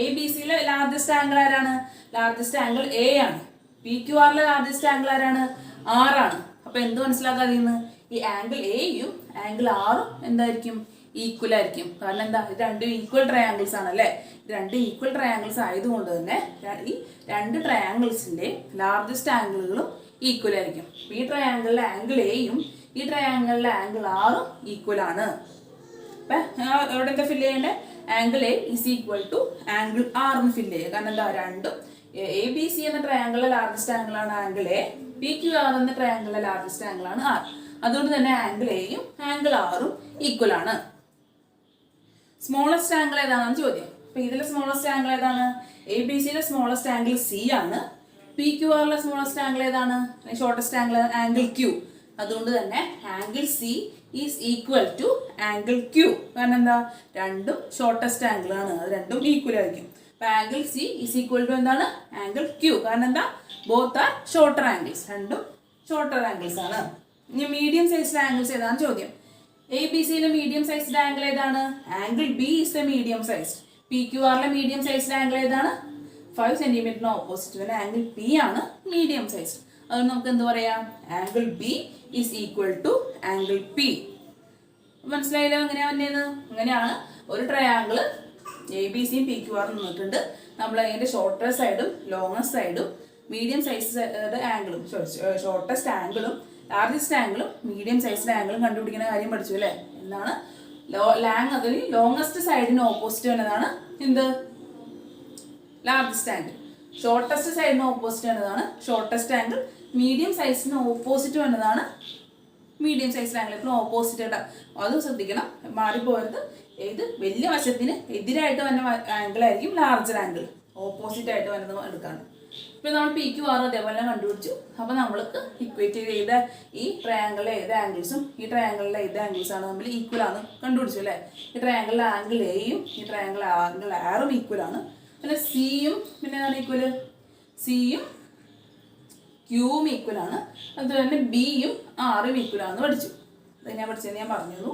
ABCയിലെ largest angle ആരാണ്? Largest angle A ആണ്. PQRലെ ലാർജസ്റ്റ് ആംഗിൾ ആരാണ്? R ആണ്. അപ്പൊ എന്ത് മനസ്സിലാക്കാതിന്ന്? ഈ ആംഗിൾ Aയും ആംഗിൾ Rഉം എന്തായിരിക്കും? ഈക്വൽ ആയിരിക്കും. കാരണം എന്താ? ഇത് രണ്ടും ഈക്വൽ ട്രയാംഗിൾസ് ആണല്ലേ? രണ്ട് ഈക്വൽ ട്രയാംഗിൾസ് ആയതുകൊണ്ട് തന്നെ ഈ രണ്ട് ട്രയാംഗിൾസിന്റെ ലാർജസ്റ്റ് ആംഗിളുകളും ഈക്വൽ ആയിരിക്കും. ഈ ട്രയാംഗിളിലെ ആംഗിൾ Aയും ഈ ട്രയാംഗിളിലെ ആംഗിൾ Rഉം ഈക്വൽ ആണ്. അപ്പൊ എവിടെ എന്താ ഫില്ല് ചെയ്യേണ്ടത്? Angle A is equal to angle R എന്ന് ഫില്ല് ചെയ്യുക. കാരണം എന്താ? രണ്ടും എ ബി സി എന്ന ട്രയാംഗിളിലെ ലാർജസ്റ്റ് ആംഗിൾ ആണ് angle A, P Q R എന്ന ട്രയാംഗിളിലെ ലാർജസ്റ്റ് ആംഗിൾ ആണ് ആർ. അതുകൊണ്ട് തന്നെ ആംഗിൾ എയും ആംഗിൾ ആറും ഈക്വൽ ആണ്. സ്മോളസ്റ്റ് ആംഗിൾ ഏതാണെന്ന് ചോദ്യം. അപ്പൊ ഇതിലെ സ്മോളസ്റ്റ് ആംഗിൾ ഏതാണ്? എ ബി സിയിലെ സ്മോളസ്റ്റ് ആംഗിൾ സി ആണ്. പി ക്യു ആറിലെ സ്മോളസ്റ്റ് ആംഗിൾ ഏതാണ്? Shortest angle angle Q. അതുകൊണ്ട് തന്നെ angle C is equal to angle Q. കാരണം എന്താ? രണ്ടും ഷോർട്ടസ്റ്റ് ആംഗിൾ ആണ്. അത് രണ്ടും ഈക്വൽ ആയിരിക്കും. അപ്പൊ angle C is equal to എന്താണ്? Angle Q. കാരണം എന്താ? Both are shorter angles. രണ്ടും ഷോർട്ടർ ആംഗിൾസ് ആണ്. ഇനി മീഡിയം സൈസ്ഡ് ആംഗിൾസ് ഏതാണ് ചോദ്യം. എ ബി സിയിലെ മീഡിയം സൈസ്ഡ് ആംഗിൾ ഏതാണ്? Angle B is the medium sized. P Q ആറിലെ മീഡിയം സൈസ്ഡ് ആംഗിൾ ഏതാണ്? 5 സെന്റിമീറ്ററിന് ഓപ്പോസിറ്റ് വരെ ആംഗിൾ പി ആണ് മീഡിയം സൈസ്ഡ്. അതുകൊണ്ട് നമുക്ക് എന്ത് പറയാം? Angle B is equal to angle P. മനസ്സിലായില്ലോ എങ്ങനെയാ വന്നേന്ന്? അങ്ങനെയാണ് ഒരു ട്രയാംഗിൾ എ ബി സിയും പി ക്യു ആറും നിന്നിട്ടുണ്ട്. നമ്മൾ അതിന്റെ ഷോർട്ടർ സൈഡും ലോങ്ങസ്റ്റ് സൈഡും മീഡിയം സൈസ് ആംഗിളും ഷോർട്ടസ്റ്റ് ആംഗിളും ലാർജസ്റ്റ് ആംഗിളും മീഡിയം സൈസ്ഡ് ആംഗിളും കണ്ടുപിടിക്കുന്ന കാര്യം പഠിച്ചു അല്ലേ? എന്താണ്? അതിന് ലോങ്ങസ്റ്റ് സൈഡിന് ഓപ്പോസിറ്റ് വരുന്നതാണ് എന്ത്? Largest angle. ഷോർട്ടസ്റ്റ് സൈഡിന് ഓപ്പോസിറ്റ് വരുന്നതാണ് ഷോർട്ടസ്റ്റ് ആംഗിൾ. മീഡിയം സൈസിന് ഓപ്പോസിറ്റ് വരുന്നതാണ് മീഡിയം സൈസ്ഡ് ആംഗിൾ. എപ്പോഴും ഓപ്പോസിറ്റ് ആയിട്ട് അത് ശ്രദ്ധിക്കണം, മാറിപ്പോയത്. ഏത് വലിയ വശത്തിന് എതിരായിട്ട് വന്ന ആംഗിൾ ആയിരിക്കും ലാർജർ ആംഗിൾ. ഓപ്പോസിറ്റ് ആയിട്ട് വരുന്നത് എടുക്കാണ്. ഇപ്പൊ നമ്മൾ പി ക്യു ആർ അതേപോലെ കണ്ടുപിടിച്ചു. അപ്പൊ നമ്മൾക്ക് ഇക്വേറ്റ് ചെയ്ത ഈ ട്രയാംഗിളിലെ ഏത് ആംഗിൾസും ഈ ട്രയാംഗിളിലെ ഏത് ആംഗിൾസ് ആണ് നമ്മൾ ഈക്വൽ ആണ് കണ്ടുപിടിച്ചു അല്ലേ? ഈ ട്രയാംഗിളിലെ ആംഗിൾ എയും ഈ ട്രയാംഗിളിലെ ആംഗിൾ ആറും ഈക്വൽ ആണ്. പിന്നെ സിയും പിന്നെ ഏതാണ് ഈക്വല്? സിയും ക്യൂവും ഈക്വൽ ആണ്. അതുപോലെ തന്നെ ബിയും ആറും ഈക്വൽ ആണെന്ന് പഠിച്ചു. അത് ഞാൻ പഠിച്ചത് ഞാൻ പറഞ്ഞു.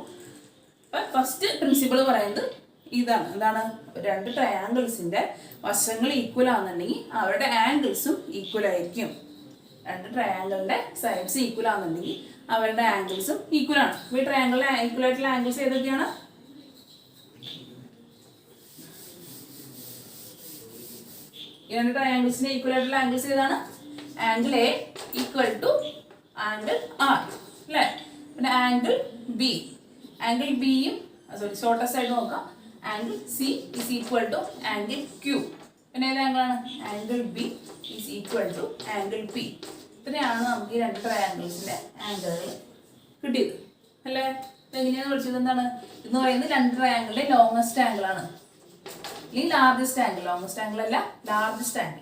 അപ്പം ഫസ്റ്റ് പ്രിൻസിപ്പിൾ പറയുന്നത് ഇതാണ്. എന്താണ്? രണ്ട് ട്രയാങ്കിൾസിൻ്റെ വശങ്ങൾ ഈക്വൽ ആണെന്നുണ്ടെങ്കിൽ അവരുടെ ആംഗിൾസും ഈക്വൽ ആയിരിക്കും. രണ്ട് ട്രയാങ്കിളിൻ്റെ സൈഡ്സ് ഈക്വൽ ആണെന്നുണ്ടെങ്കിൽ അവരുടെ ആംഗിൾസും ഈക്വൽ ആണ്. അപ്പോൾ ഈ ട്രയാങ്കിളിലെ ഈക്വൽ ആയിട്ടുള്ള ആംഗിൾസ് ഏതൊക്കെയാണ്? ഈ രണ്ട് ട്രയാങ്കിൾസിന് ഈക്വൽ ആയിട്ടുള്ള ആംഗിൾസ് ഏതാണ്? Angle A equal to angle R അല്ലേ? പിന്നെ ആംഗിൾ ബി, ആംഗിൾ ബിയും ഷോർട്ടസ്റ്റ് ആയിട്ട് നോക്കാം. Angle C is equal to angle Q. പിന്നെ ഏത് ആംഗിളാണ്? Angle B is equal to angle P. ഇത്രയാണ് നമുക്ക് ഈ രണ്ട് ട്രയാങ്കിൾസിന്റെ ആംഗിളുകൾ കിട്ടിയത് അല്ലേ? എങ്ങനെയാണ് വിളിച്ചത്? എന്താണ് എന്ന് പറയുന്നത്? രണ്ട് ട്രയാങ്കിളിന്റെ ലോങ്ങസ്റ്റ് ആംഗിൾ ആണ്, അല്ലെങ്കിൽ ലാർജസ്റ്റ് ആംഗിൾ. ലോങ്ങസ്റ്റ് ആംഗിൾ അല്ല, ലാർജസ്റ്റ് ആംഗിൾ.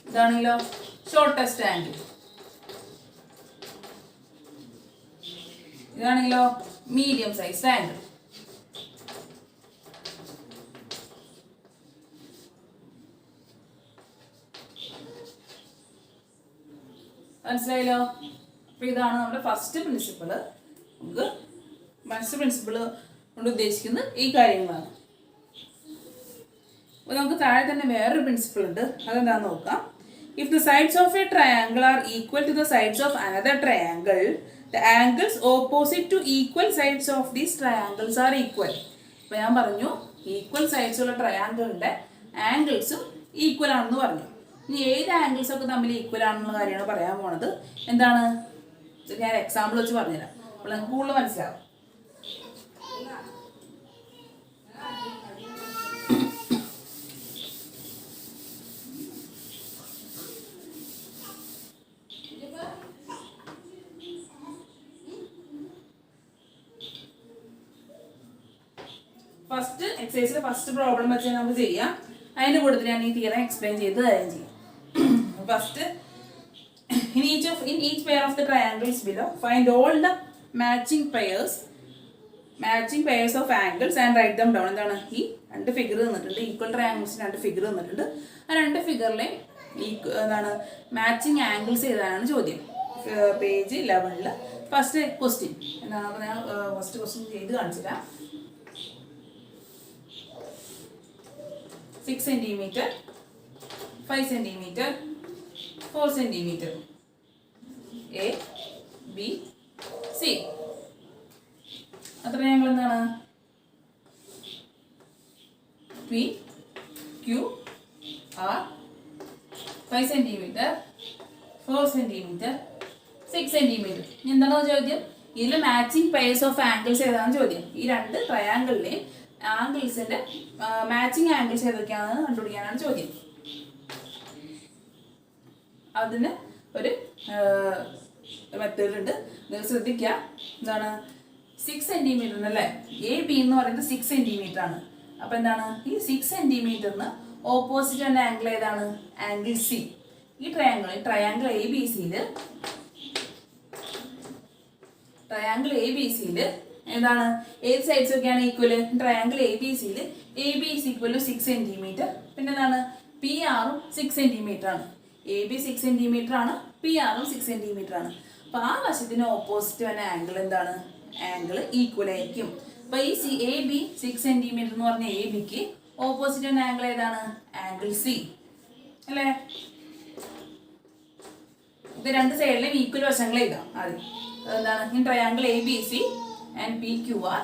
ഇതാണെങ്കിലോ ഷോർട്ടസ്റ്റ് ആംഗിൾ. ഇതാണെങ്കിലോ മീഡിയം സൈസ് ആംഗിൾ. മനസ്സിലായല്ലോ? അപ്പൊ ഇതാണ് നമ്മുടെ ഫസ്റ്റ് പ്രിൻസിപ്പിള്. നമുക്ക് ഫസ്റ്റ് പ്രിൻസിപ്പിള് കൊണ്ട് ഉദ്ദേശിക്കുന്നത് ഈ കാര്യങ്ങളാണ്. അപ്പോൾ നമുക്ക് താഴെ തന്നെ വേറൊരു പ്രിൻസിപ്പിൾ ഉണ്ട്. അതെന്താണെന്ന് നോക്കാം. If the sides of a triangle are equal to the sides of another triangle, the angles opposite to equal sides of these triangles are equal. അപ്പോൾ ഞാൻ പറഞ്ഞു ഈക്വൽ സൈഡ്സ് ഉള്ള ട്രയാങ്കിളിൻ്റെ ആംഗിൾസും ഈക്വൽ ആണെന്ന് പറഞ്ഞു. ഇനി ഏത് ആംഗിൾസ് ഒക്കെ തമ്മിൽ ഈക്വൽ ആണെന്നുള്ള കാര്യമാണ് പറയാൻ പോണത്. എന്താണ്? ഞാൻ എക്സാമ്പിൾ വെച്ച് പറഞ്ഞുതരാം, അപ്പോൾ നിങ്ങൾക്ക് കൂടുതൽ മനസ്സിലാവും. ഫസ്റ്റ് എക്സസൈസിലെ ഫസ്റ്റ് പ്രോബ്ലം വെച്ച് നമുക്ക് ചെയ്യാം. അതിൻ്റെ കൂട്ടത്തിൽ ഞാൻ ഈ തിയറം എക്സ്പ്ലെയിൻ ചെയ്ത് കാര്യം ചെയ്യാം. First, in each pair of the triangles below, find all the matching pairs of angles and write them down. എന്താണ്? ഈ രണ്ട് ഫിഗർ തന്നിട്ടുണ്ട്, ഈക്വൽ ട്രയാങ്കിൾസിന് രണ്ട് ഫിഗർ തന്നിട്ടുണ്ട്. ആ രണ്ട് ഫിഗറിലെ എന്താണ് മാച്ചിങ് ആംഗിൾസ് ഏതാണെന്ന് ചോദ്യം. പേജ് 11 ഫസ്റ്റ് ക്വസ്റ്റ്യൻ എന്താണ്? അപ്പോൾ ഞാൻ ഫസ്റ്റ് ക്വസ്റ്റ്യൻ ചെയ്ത് കാണിച്ചുതരാം. 6 centimeter, 5 centimeter, 4 centimeter. A, B, C. അത്ര ഞങ്ങൾ എന്താണ്? P, Q, R, 5 centimeter, 4 centimeter, 6 centimeter. എന്താണ് ചോദ്യം? ഇതിൽ മാച്ചിങ് പെയർസ് ഓഫ് ആംഗിൾസ് ഏതാണെന്ന് ചോദ്യം. ഈ രണ്ട് ട്രയാങ്കിളിലെയും ആംഗിൾസിന്റെ മാച്ചിങ് ആംഗിൾസ് ഏതൊക്കെയാണെന്ന് കണ്ടുപിടിക്കാനാണ് ചോദ്യം. അതിന് ഒരു മെത്തേഡ് ഉണ്ട്, നിങ്ങൾ ശ്രദ്ധിക്കുക. എന്താണ്? 6 centimeter അല്ലേ? എ ബി എന്ന് പറയുന്നത് 6 centimeter ആണ്. അപ്പൊ എന്താണ്? ഈ 6 centimeterന് ഓപ്പോസിറ്റ് എന്ന ആംഗിൾ ഏതാണ്? Angle C. ഈ ട്രയാങ്കിൾ എ ബി സിയിൽ എന്താണ്? ഏത് സൈഡ്സ് ഒക്കെയാണ് ഈക്വൽ? ട്രയാങ്കിൾ എ ബി സിയിൽ A B is equal to 6 centimeter. പിന്നെ എന്താണ്? പി ആറും 6 centimeter ആണ്. എ ബി 6 centimeter ആണ്, പി ആറും 6 centimeter ആണ്. അപ്പൊ ആ വശത്തിന് ഓപ്പോസിറ്റ് വന്ന ആംഗിൾ എന്താണ്? ആംഗിൾ ഈക്വൽ ആയിരിക്കും. അപ്പൊ ഈ എ ബി 6 centimeter എന്ന് പറഞ്ഞ എ ബിക്ക് ഓപ്പോസിറ്റ് വന്ന ആംഗിൾ ഏതാണ്? ആംഗിൾ സി അല്ലേ? ഇത് രണ്ട് സൈഡിലെയും ഈക്വൽ വശങ്ങൾ എഴുതാം ആദ്യം. അതെന്താണ്? ഈ triangle A B C and P Q R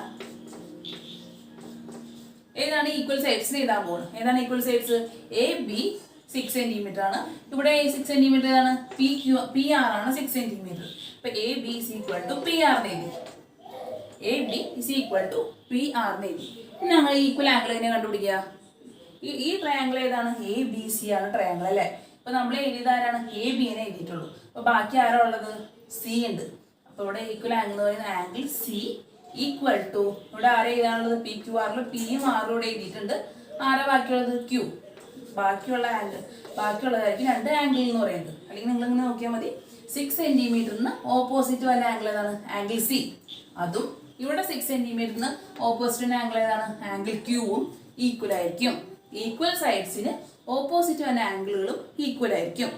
ഏതാണ് ഈക്വൽ സൈഡ്സ് എഴുതാൻ പോകുന്നത്? ഏതാണ് equal sides? A B 6 centimeter ആണ്, ഇവിടെ 6 centimeter ആണ്, പി ആർ ആണ് 6 centimeter. അപ്പൊ A B is equal to P R എഴുതി. A B is equal to P R എഴുതി. ഞങ്ങൾ ഈക്വൽ ആംഗിൾ എങ്ങനെ കണ്ടുപിടിക്കുക? ഈ ട്രയാങ്കിൾ ഏതാണ്? എ ബി സി ആണ് ട്രയാങ്കിൾ അല്ലേ? അപ്പൊ നമ്മൾ എഴുതിയത് ആരാണ്? എ ബിനെ എഴുതിയിട്ടുള്ളൂ. അപ്പൊ ബാക്കി ആരാ ഉള്ളത്? സി ഉണ്ട്. അപ്പൊ ഇവിടെ ഈക്വൽ ആംഗിൾ എന്ന് പറയുന്ന ആംഗിൾ സി ഈക്വൽ ടു ഇവിടെ ആരെ എഴുതാനുള്ളത്? പി ക്യു ആറിൽ പിയും ആറും ഇവിടെ എഴുതിയിട്ടുണ്ട്. ആരാ ബാക്കിയുള്ളത്? ക്യൂ. ബാക്കിയുള്ളതായിരിക്കും രണ്ട് ആംഗിൾ എന്ന് പറയുന്നത്. അല്ലെങ്കിൽ നിങ്ങൾ ഇങ്ങനെ നോക്കിയാൽ മതി. 6 centimeterന്ന് ഓപ്പോസിറ്റ് വന്ന ആംഗിൾ ഏതാണ്? Angle C. അതും ഇവിടെ 6 centimeterന്ന് ഓപ്പോസിറ്റ് വന്ന ആംഗിൾ ഏതാണ്? ആംഗിൾ ക്യൂവും ഈക്വൽ ആയിരിക്കും. ഈക്വൽ സൈഡ്സിന് ഓപ്പോസിറ്റ് വന്ന ആംഗിളുകളും ഈക്വൽ ആയിരിക്കും.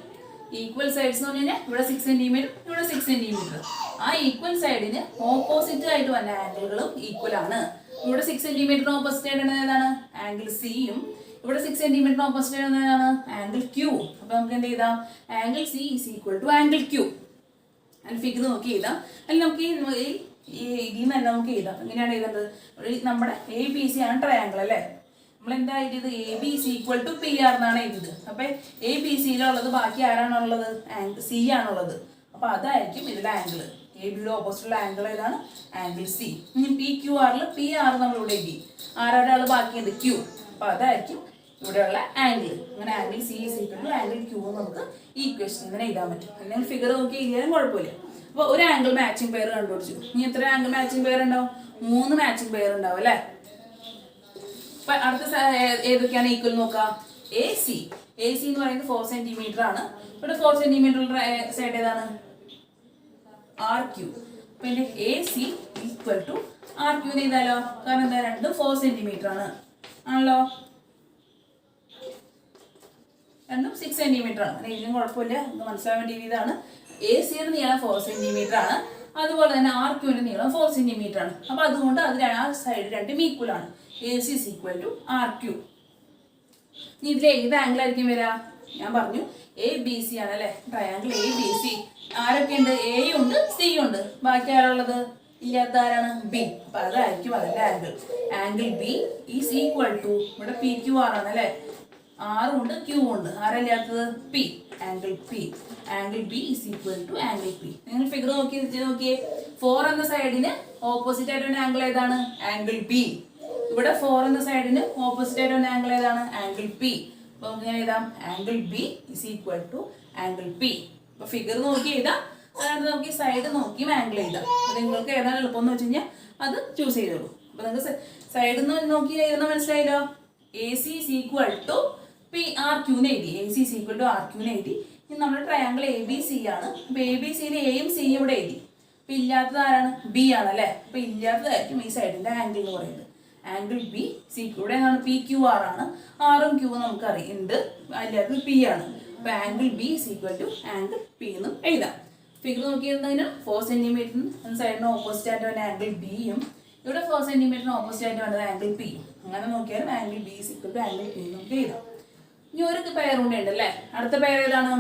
ഈക്വൽ സൈഡ്സ് എന്ന് പറഞ്ഞു കഴിഞ്ഞാൽ ഇവിടെ 6 സെന്റിമീറ്റർ, ഇവിടെ 6 സെന്റിമീറ്റർ. ആ ഈക്വൽ സൈഡിന് ഓപ്പോസിറ്റ് ആയിട്ട് വന്ന ആംഗിളുകളും ഈക്വൽ ആണ്. ഇവിടെ 6 സെന്റിമീറ്ററിന് ഓപ്പോസിറ്റ് ആയിട്ട് ഏതാണ്? ആംഗിൾ സിയും ഇവിടെ 6 സെന്റിമീറ്ററിന് ഓപ്പോസിറ്റ് ആയിട്ട് ഏതാണ്? Angle Q. അപ്പൊ നമുക്ക് എന്ത് ചെയ്താം? Angle C is equal to angle Q. അതിന് ഫിഗർ നോക്കി എഴുതാം. അതിൽ നമുക്ക് ഇതിൽ നിന്ന് തന്നെ നമുക്ക് എഴുതാം. എങ്ങനെയാണ് എഴുതേണ്ടത്? നമ്മുടെ എ ബി സി ആണ് ട്രയാങ്കിൾ അല്ലേ? നമ്മൾ എന്താ എഴുതിയത്? A B C equal to P R എന്നാണ് എഴുതിയത്. അപ്പൊ എ ബി സിയിലുള്ളത് ബാക്കി ആരാണുള്ളത്? സി ആണുള്ളത്. അപ്പൊ അതായിരിക്കും ഇതിലെ ആംഗിൾ. എ ബിയുടെ ഓപ്പോസിറ്റുള്ള ആംഗിൾ ഏതാണ്? Angle C. ഇനി പി ക്യു ആറിൽ പി ആർ നമ്മൾ ഇവിടെ എഴുതി. ആരുടെ ആൾ ബാക്കിയുണ്ട്? ക്യൂ. അപ്പൊ അതായിരിക്കും ഇവിടെയുള്ള ആംഗിൾ. അങ്ങനെ angle C is equal to angle Q നമുക്ക് ഈക്വേഷൻ ഇങ്ങനെ എഴുതാൻ പറ്റും. അല്ലെങ്കിൽ ഫിഗർ നോക്കി എഴുതിയാലും കുഴപ്പമില്ല. അപ്പോൾ ഒരു ആംഗിൾ മാച്ചിങ് പെയർ കണ്ടുപിടിച്ചു. ഇനി എത്ര ആംഗിൾ മാച്ചിങ് പെയർ ഉണ്ടാവും? 3 മാച്ചിങ് പെയർ ഉണ്ടാവും അല്ലേ? അപ്പൊ അടുത്ത ഏതൊക്കെയാണ് ഈക്വൽ നോക്കാം? A C. എ സി എന്ന് പറയുന്നത് 4 സെന്റിമീറ്റർ ആണ്. ഇവിടെ 4 സെന്റിമീറ്റർ സൈഡ് ഏതാണ്? R Q. പിന്നെ A C equal to R Q ചെയ്താലോ? കാരണം എന്താ? രണ്ടും 4 സെന്റിമീറ്റർ ആണ് ആണല്ലോ. രണ്ടും 6 സെന്റിമീറ്റർ ആണ്. ഇതിനും കുഴപ്പമില്ല, മനസ്സിലാൻ വേണ്ടി ഇതാണ്. എ സിയുടെ നീളം 4 സെന്റിമീറ്റർ ആണ്. അതുപോലെ തന്നെ ആർ ക്യൂവിന്റെ നീളം 4 സെന്റിമീറ്റർ ആണ്. അപ്പൊ അതുകൊണ്ട് അതിൽ ആ സൈഡ് രണ്ടും ഈക്വൽ ആണ്. A C is equal to R Q. ഇനി ഇതിൽ ഏത് ആംഗിൾ ആയിരിക്കും വരിക? ഞാൻ പറഞ്ഞു എ ബി സി ആണ് അല്ലെ? Triangle A B C. ആരൊക്കെ ഉണ്ട്? എയും ഉണ്ട്, സിയും ഉണ്ട്. ബാക്കി ആരുള്ളത്? ഇല്ലാത്ത ആരാണ്? ബി. അപ്പൊ അതായിരിക്കും അതിന്റെ angle. Angle B is equal to, ഇവിടെ പി ക്യു ആർ ആണ് അല്ലെ? ആറും ഉണ്ട്, ക്യൂ ഉണ്ട്. ആരല്ലാത്തത്? P. Angle P. Angle B is equal to angle P. നിങ്ങൾ ഫിഗർ നോക്കിയേ. 4 എന്ന സൈഡിന് ഓപ്പോസിറ്റ് ആയിട്ട് ആംഗിൾ ഏതാണ്? Angle B. ഇവിടെ 4 എന്ന സൈഡിന് ഓപ്പോസിറ്റ് ആയിട്ട് ആംഗിൾ ഏതാണ്? Angle P. അപ്പൊ നമുക്ക് ഞാൻ എഴുതാം angle B is equal to angle P. അപ്പൊ ഫിഗർ നോക്കി എഴുതാം. അതായത് നമുക്ക് സൈഡ് നോക്കി ആംഗിൾ എഴുതാം. നിങ്ങൾക്ക് ഏതാണ് എളുപ്പം എന്ന് വെച്ച് കഴിഞ്ഞാൽ അത് ചൂസ് ചെയ്തോളൂ. അപ്പൊ നിങ്ങൾക്ക് സൈഡിൽ നിന്ന് നോക്കി എഴുതുന്ന മനസ്സിലായല്ലോ. A C is equal to P R ക്യൂന്ന് എഴുതി. A C is equal to R ക്യൂന്ന് എഴുതി. ഇനി നമ്മുടെ ട്രയാങ്കിൾ എ ബി സി ആണ്. അപ്പൊ എ ബി സിയിൽ എയും സിയും ഇവിടെ എഴുതി. അപ്പൊ ഇല്ലാത്തത് ആരാണ്? ബി ആണ് അല്ലെ? അപ്പൊ ഇല്ലാത്തതായിരിക്കും ഈ സൈഡിന്റെ ആംഗിൾ എന്ന് പറയുന്നത്. Angle B C. ഇവിടെ എന്താണ്? പി ക്യു ആർ ആണ്. ആറും ക്യൂ നമുക്ക് അറിയുന്നുണ്ട്. അല്ലാത്തത് പി ആണ്. അപ്പൊ angle B is equal to angle P എന്നും എഴുതാം. ഫിഗർ നോക്കിയിരുന്നതിന് 4 സെന്റിമീറ്ററിന് സൈഡിന് ഓപ്പോസിറ്റ് ആയിട്ട് വന്ന ആംഗിൾ ബിയും ഇവിടെ 4 സെന്റിമീറ്ററിന് ഓപ്പോസിറ്റ് ആയിട്ട് വന്നത് ആംഗിൾ പിയും. അങ്ങനെ നോക്കിയാലും angle B is equal to angle P നമുക്ക് എഴുതാം. ഇനി ഒരു പെയർ കൂടെ ഉണ്ട് അല്ലേ? അടുത്ത പെയർ ഏതാണ്?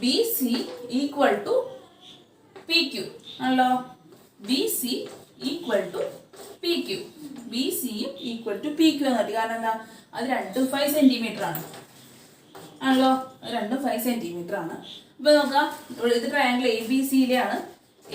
B C equal to P Q ആണല്ലോ. B C equal to P Q. B സിയും ഈക്വൽ ടു പി ക്യു എന്ന് കിട്ടി. കാരണം എന്താ? അത് രണ്ടും 5 സെന്റിമീറ്റർ ആണ് ആണല്ലോ. അത് രണ്ടും 5 സെന്റിമീറ്റർ ആണ്. അപ്പൊ നോക്കാം, ഇത് ട്രയാങ്കിൾ എ ബി സിയിലെയാണ്.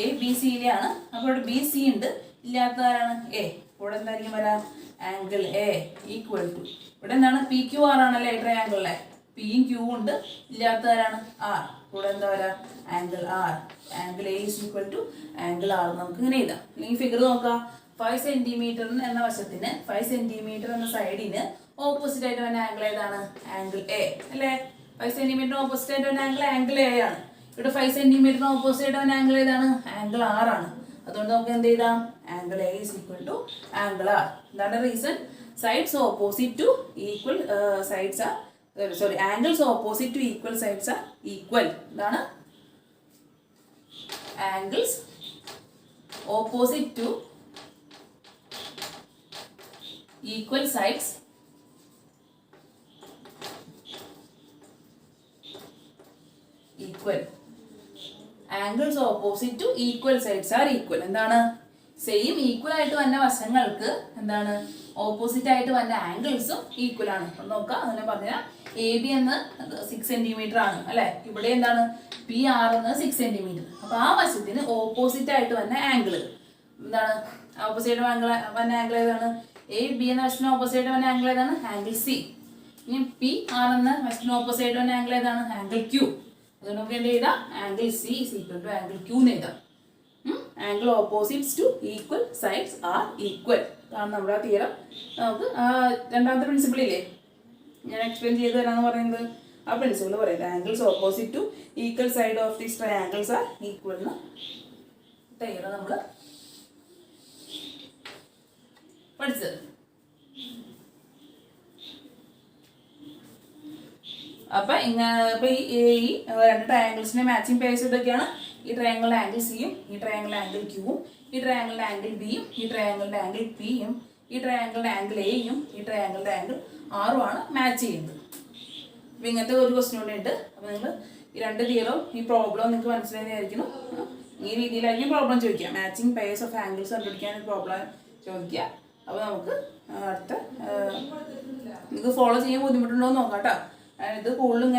എ ബി സിയിലെയാണ്. അപ്പൊ ഇവിടെ ബി സി ഉണ്ട്. ഇല്ലാത്തതാണ് എ. ഇവിടെ എന്തായിരിക്കും വരാം? ആംഗിൾ എ ഈക്വൽ ടു, ഇവിടെ എന്താണ്? പി ക്യു ആർ ആണല്ലേ ട്രയാങ്കിളിലെ? പിയും ക്യൂ ഉണ്ട്. ഇല്ലാത്തവരാണ് ആർ. ഇവിടെ എന്താ വരാ? Angle R. Angle A is equal to angle R നമുക്ക് ഇങ്ങനെ എഴുതാം. അല്ലെങ്കിൽ ഫിഗർ നോക്കാം. 5 സെന്റിമീറ്റർ എന്ന വശത്തിന് 5 സെന്റിമീറ്റർ എന്ന സൈഡിന് ഓപ്പോസിറ്റ് ആയിട്ട് വന്ന ആംഗിൾ ഏതാണ്? ആംഗിൾ എ അല്ലേ? 5 സെന്റിമീറ്റർ ഓപ്പോസിറ്റ് ആയിട്ട് വന്ന ആംഗിൾ എ ആണ്. ഇവിടെ 5 സെന്റിമീറ്റർ ഓപ്പോസിറ്റ് ആയിട്ട് വന്ന ആംഗിൾ ഏതാണ്? ആംഗിൾ ആർ ആണ്. അതുകൊണ്ട് നമുക്ക് എന്ത് ചെയ്താം? Angle A is equal to angle R. എന്താണ് reason? Sides opposite to equal sides are angles opposite to equal sides are equal. എന്താണ്? Angles opposite to equal sides equal. Angles opposite to equal sides are equal. എന്താണ്? Same equal ആയിട്ട് വന്ന വശങ്ങൾക്ക് എന്താണ്? Opposite ആയിട്ട് വന്ന ആംഗിൾസും equal ആണ്. നോക്കാം, അങ്ങനെ പറഞ്ഞാൽ എ ബി എന്ന് 6 സെന്റിമീറ്റർ ആണ് അല്ലെ? ഇവിടെ എന്താണ്? പി ആർ എന്ന് 6 സെന്റിമീറ്റർ. അപ്പൊ ആ വശത്തിന് ഓപ്പോസിറ്റ് ആയിട്ട് വന്ന ആംഗിൾ എന്താണ്? ഓപ്പോസിറ്റ് വന്ന ആംഗിൾ ഏതാണ്? എ ബി എന്ന വശത്തിന് ഓപ്പോസിറ്റ് വന്ന ആംഗിൾ ഏതാണ്? Angle C. ഇനി പി ആർ എന്ന വശത്തിന് ഓപ്പോസിറ്റ് വന്ന ആംഗിൾ ഏതാണ്? Angle Q. അതുകൊണ്ട് നമുക്ക് എന്ത് ചെയ്താം? Angle C is equal to angle Q എന്ന് എഴുതാം. Angle opposites to equal sides are equal. അതാണ് നമ്മുടെ തിയറം. നമുക്ക് രണ്ടാമത്തെ പ്രിൻസിപ്പിൾ ഇല്ലേ, ഞാൻ എക്സ്പ്ലെയിൻ ചെയ്ത് തരാമെന്ന് പറയുന്നത്, ആ പ്രിൻസിപ്പിൾ പറയുന്നത് angles opposite to equal side of these triangles R equal എന്ന് തിയറം നമ്മൾ പഠിച്ചത്. അപ്പം ഇപ്പം ഈ രണ്ട് ട്രയാങ്കിൾസിൻ്റെ മാച്ചിങ് പേഴ്സ് ഇതൊക്കെയാണ്. ഈ ട്രയാങ്കിളിൻ്റെ ആംഗിൾ സിയും ഈ ട്രയാങ്കിളിൻ്റെ ആംഗിൾ ക്യൂവും ഈ ട്രയാങ്കിളിൻ്റെ ആംഗിൾ ബിയും ഈ ട്രയാങ്കിളിൻ്റെ ആംഗിൾ പിയും ഈ ട്രയാങ്കിളിൻ്റെ ആംഗിൾ എയും ഈ ട്രയാങ്കിളിൻ്റെ ആംഗിൾ ആറും ആണ് മാച്ച് ചെയ്യുന്നത്. അപ്പം ഇങ്ങനത്തെ ഒരു ക്വസ്റ്റ്യൻ കൂടെ ഉണ്ട്. അപ്പോൾ നിങ്ങൾ ഈ രണ്ട് തിയറും ഈ പ്രോബ്ലം നിങ്ങൾക്ക് മനസ്സിലായിരിക്കണം. ഈ രീതിയിലായിരിക്കും പ്രോബ്ലം ചോദിക്കുക. മാച്ചിങ് പെയർസ് ഓഫ് ആംഗിൾസ് കണ്ടുപിടിക്കാൻ ഒരു പ്രോബ്ലം ചോദിക്കുക. അപ്പോൾ നമുക്ക് അടുത്ത നിങ്ങൾക്ക് ഫോളോ ചെയ്യാൻ ബുദ്ധിമുട്ടുണ്ടോ എന്ന് നോക്കാം കേട്ടോ. ഇത് കൂടുതലും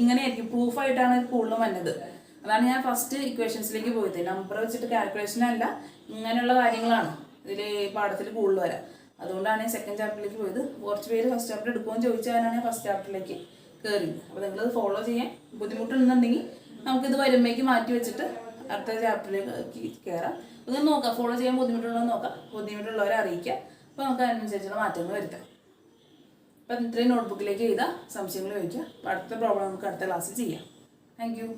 ഇങ്ങനെയായിരിക്കും, പ്രൂഫായിട്ടാണ് ഇത് കൂടുതലും വന്നത്. അതാണ് ഞാൻ ഫസ്റ്റ് ഇക്വേഷൻസിലേക്ക് പോയത്. നമ്പർ വെച്ചിട്ട് കാൽക്കുലേഷൻ അല്ല, ഇങ്ങനെയുള്ള കാര്യങ്ങളാണ് ഇതിൽ പാഠത്തിൽ കൂടുതൽ വരാം. അതുകൊണ്ടാണ് ഞാൻ സെക്കൻഡ് ചാപ്റ്ററിലേക്ക് പോയത്. കുറച്ച് പേര് ഫസ്റ്റ് ചാപ്റ്റർ എടുക്കുമെന്ന് ചോദിച്ചാലാണ് ഞാൻ ഫസ്റ്റ് ചാപ്റ്ററിലേക്ക് കയറിയത്. അപ്പോൾ നിങ്ങളത് ഫോളോ ചെയ്യാൻ ബുദ്ധിമുട്ടുണ്ടെന്നുണ്ടെങ്കിൽ നമുക്കിത് വരുമ്പോഴേക്ക് മാറ്റി വെച്ചിട്ട് അടുത്ത ചാപ്റ്ററിലേക്ക് കയറാം. ഇത് നോക്കാം, ഫോളോ ചെയ്യാൻ ബുദ്ധിമുട്ടുള്ളവർ നോക്കാം, ബുദ്ധിമുട്ടുള്ളവരെ അറിയിക്കാം. അപ്പോൾ നമുക്ക് അതിനനുസരിച്ചുള്ള മാറ്റങ്ങൾ വരുത്താം. അപ്പം ഇത്രയും നോട്ട്ബുക്കിലേക്ക് എഴുതാം, സംശയങ്ങൾ ചോദിക്കാം. അപ്പോൾ അടുത്ത പ്രോബ്ലം നമുക്ക് അടുത്ത ക്ലാസ്സിൽ ചെയ്യാം. Thank you.